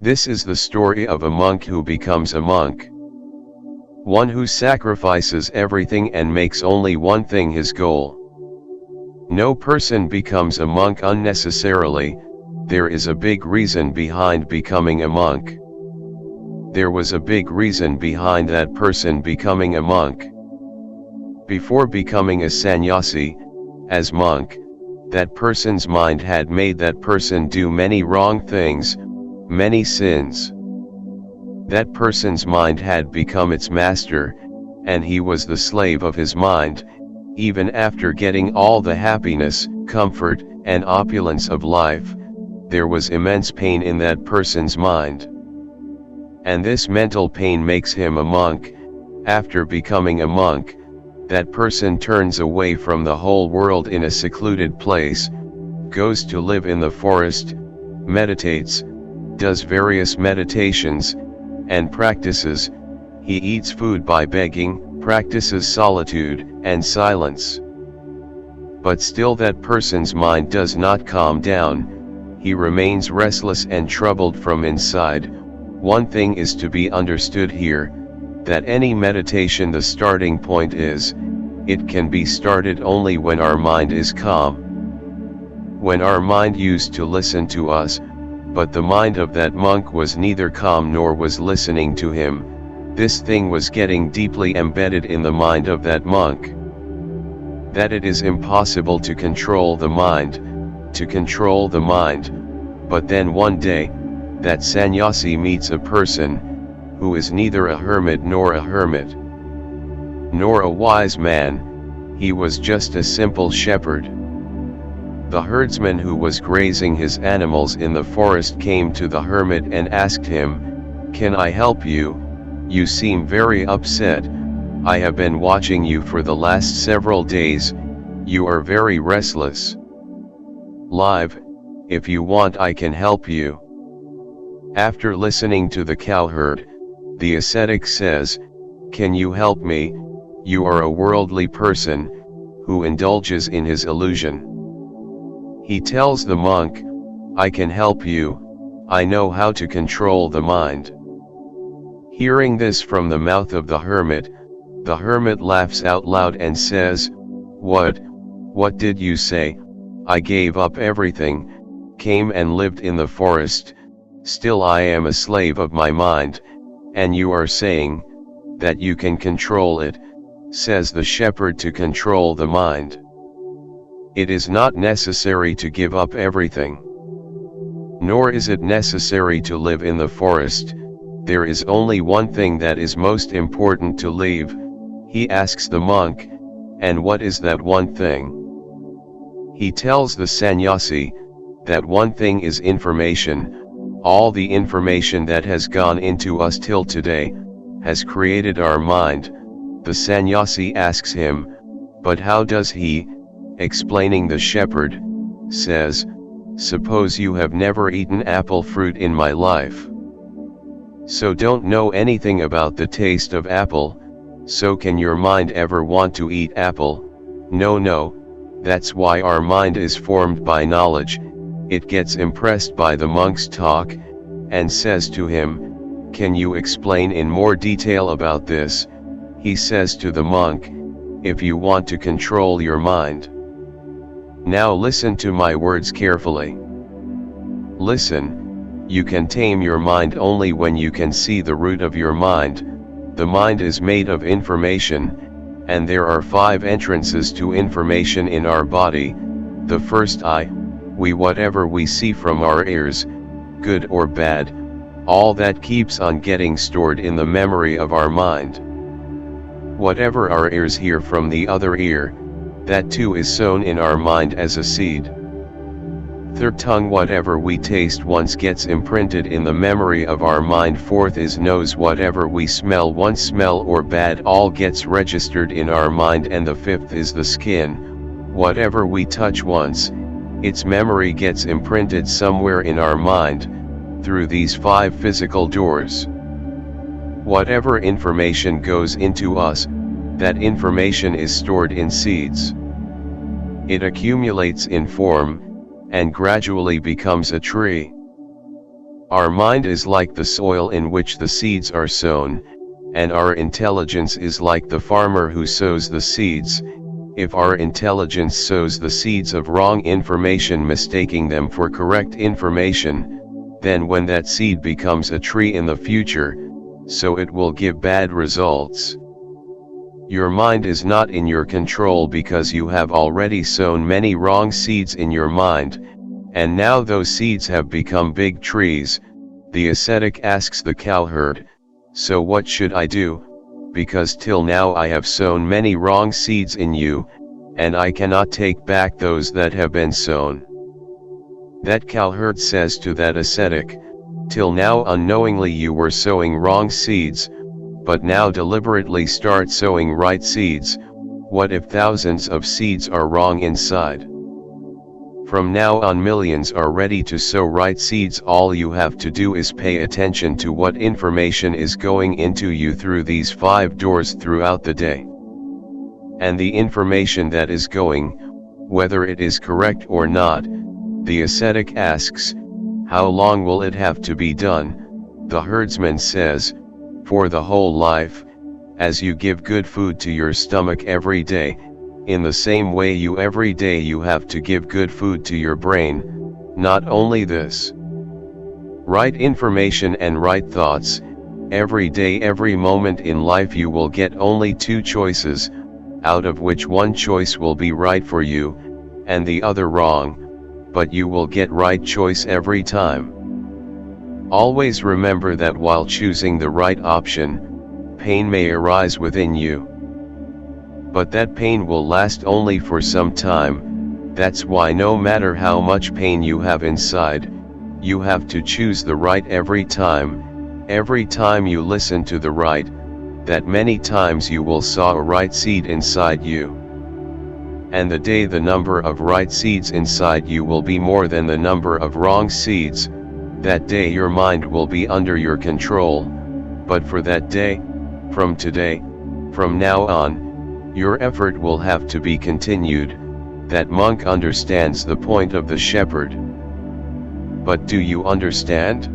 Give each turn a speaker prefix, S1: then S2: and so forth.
S1: This is the story of a monk who becomes a monk. One who sacrifices everything and makes only one thing his goal. No person becomes a monk unnecessarily. There is a big reason behind becoming a monk. There was a big reason behind that person becoming a monk. Before becoming a sannyasi, as monk, that person's mind had made that person do many wrong things, many sins. That person's mind had become its master, and he was the slave of his mind, even after getting all the happiness, comfort, and opulence of life. There was immense pain in that person's mind. And this mental pain makes him a monk. After becoming a monk, that person turns away from the whole world in a secluded place, goes to live in the forest, meditates, does various meditations, and practices. He eats food by begging, practices solitude and silence. But still that person's mind does not calm down. He remains restless and troubled from inside. One thing is to be understood here, that any meditation, the starting point is, it can be started only when our mind is calm. When our mind used to listen to us, but the mind of that monk was neither calm nor was listening to him, this thing was getting deeply embedded in the mind of that monk. That it is impossible to control the mind, but then one day, that sannyasi meets a person, who is neither a hermit, nor a wise man. He was just a simple shepherd. The herdsman who was grazing his animals in the forest came to the hermit and asked him, "Can I help you? You seem very upset. I have been watching you for the last several days. You are very restless. Live, if you want I can help you." After listening to the cowherd, the ascetic says, "Can you help me? You are a worldly person, who indulges in his illusion." He tells the monk, "I can help you, I know how to control the mind." Hearing this from the mouth of the hermit laughs out loud and says, What did you say? I gave up everything, came and lived in the forest, still I am a slave of my mind, and you are saying, that you can control it," says the shepherd, "to control the mind. It is not necessary to give up everything. Nor is it necessary to live in the forest. There is only one thing that is most important to leave." He asks the monk, "And what is that one thing?" He tells the sannyasi, that one thing is information. All the information that has gone into us till today, has created our mind. The sannyasi asks him, "But how does he?" Explaining, the shepherd says, "Suppose you have never eaten apple fruit in my life. So don't know anything about the taste of apple, so can your mind ever want to eat apple? No, that's why our mind is formed by knowledge." It gets impressed by the monk's talk, and says to him, "Can you explain in more detail about this?" He says to the monk, "If you want to control your mind, now listen to my words carefully. Listen, you can tame your mind only when you can see the root of your mind. The mind is made of information, and there are 5 entrances to information in our body. The first eye, whatever we see from our ears, good or bad, all that keeps on getting stored in the memory of our mind. Whatever our ears hear from the other ear, that too is sown in our mind as a seed. Third tongue, whatever we taste once gets imprinted in the memory of our mind. Fourth is nose, whatever we smell once, smell or bad, all gets registered in our mind. And the fifth is the skin, whatever we touch once, its memory gets imprinted somewhere in our mind, through these 5 physical doors. Whatever information goes into us, that information is stored in seeds. It accumulates in form, and gradually becomes a tree. Our mind is like the soil in which the seeds are sown, and our intelligence is like the farmer who sows the seeds. If our intelligence sows the seeds of wrong information, mistaking them for correct information, then when that seed becomes a tree in the future, so it will give bad results. Your mind is not in your control because you have already sown many wrong seeds in your mind, and now those seeds have become big trees. The ascetic asks the cowherd, "So what should I do, because till now I have sown many wrong seeds in you, and I cannot take back those that have been sown?" That cowherd says to that ascetic, "Till now unknowingly you were sowing wrong seeds, but now deliberately start sowing right seeds. What if thousands of seeds are wrong inside? From now on millions are ready to sow right seeds. All you have to do is pay attention to what information is going into you through these 5 doors throughout the day. And the information that is going, whether it is correct or not," the ascetic asks, "how long will it have to be done?" The herdsman says, "For the whole life. As you give good food to your stomach every day, in the same way every day you have to give good food to your brain. Not only this, right information and right thoughts, every day every moment in life you will get only 2 choices, out of which one choice will be right for you, and the other wrong, but you will get right choice every time. Always remember that while choosing the right option, pain may arise within you. But that pain will last only for some time. That's why no matter how much pain you have inside, you have to choose the right every time. Every time you listen to the right, that many times you will sow a right seed inside you. And the day the number of right seeds inside you will be more than the number of wrong seeds, that day your mind will be under your control. But for that day, from today, from now on, your effort will have to be continued. That monk understands the point of the shepherd. But do you understand?